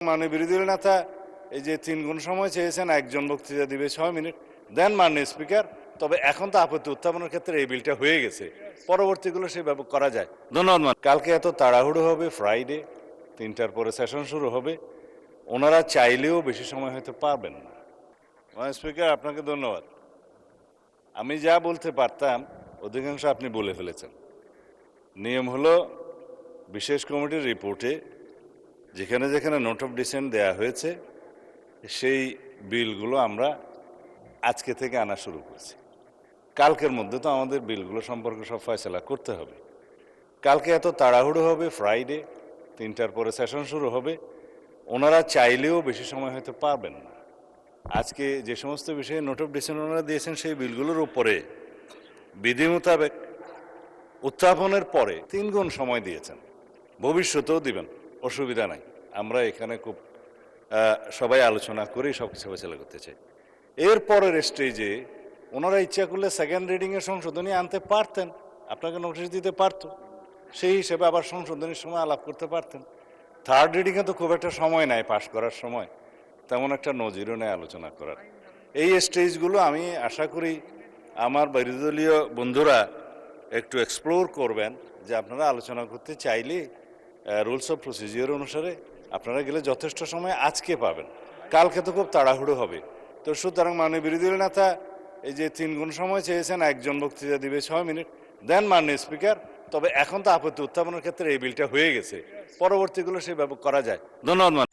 মাননীয় বিরোধী দল নেতা এই যে 3 গুণ সময় চেয়েছেন, একজন বক্তৃতা দিবে 6 মিনিট, দেন মাননীয় স্পিকার। তবে এখন তো আপত্তি উত্থাপনের ক্ষেত্রে এই বিলটা হয়ে গেছে, পরবর্তীগুলো সেভাবে করা যায়। ধন্যবাদ। কালকে এত তাড়াহুড়ো হবে, ফ্রাইডে 3টার পরে সেশন শুরু হবে, ওনারা চাইলেও বেশি সময় হয়তো পাবেন না। মাননীয় স্পিকার, আপনাকে ধন্যবাদ। আমি যা বলতে পারতাম অধিকাংশ আপনি বলে ফেলেছেন। নিয়ম হলো বিশেষ কমিটির রিপোর্টে যেখানে যেখানে নোট অফ ডিসেন্ট দেয়া হয়েছে সেই বিলগুলো আমরা আজকে থেকে আনা শুরু করছি। কালকের মধ্যে তো আমাদের বিলগুলো সম্পর্কে সব ফয়সলা করতে হবে। কালকে এত তাড়াহুড়ো হবে, ফ্রাইডে 3টার পরে সেশন শুরু হবে, ওনারা চাইলেও বেশি সময় হয়তো পাবেন না। আজকে যে সমস্ত বিষয়ে নোট অফ ডিসেন্ট ওনারা দিয়েছেন সেই বিলগুলোর উপরে বিধি মোতাবেক উত্থাপনের পরে 3 গুণ সময় দিয়েছেন, ভবিষ্যতেও দিবেন, অসুবিধা নাই। আমরা এখানে খুব সবাই আলোচনা করেই সব কিছু ফয়সলা করতে চাই। এরপরের স্টেজে ওনারা ইচ্ছা করলে সেকেন্ড রিডিংয়ে সংশোধনী আনতে পারতেন, আপনাকে নোটিশ দিতে পারতো, সেই হিসেবে আবার সংশোধনীর সময় আলাপ করতে পারতেন। থার্ড রিডিংয়ে তো খুব একটা সময় নাই পাশ করার সময়, তেমন একটা নজিরও নেই আলোচনা করার। এই স্টেজগুলো আমি আশা করি আমার বিরোধী দলীয় বন্ধুরা একটু এক্সপ্লোর করবেন, যে আপনারা আলোচনা করতে চাইলে রুলস অফ প্রসিজিওর অনুসারে আপনারা গেলে যথেষ্ট সময় আজকে পাবেন, কালকে তো খুব তাড়াহুড়ো হবে। তো সুতরাং মাননীয় বিরোধী দল নেতা এই যে 3 গুণ সময় চেয়েছেন, একজন বক্তৃতা দিবে 6 মিনিট, দেন মাননীয় স্পিকার। তবে এখন তো আপত্তি উত্থাপনের ক্ষেত্রে এই বিলটা হয়ে গেছে, পরবর্তীগুলো সেভাবে করা যায়। ধন্যবাদ।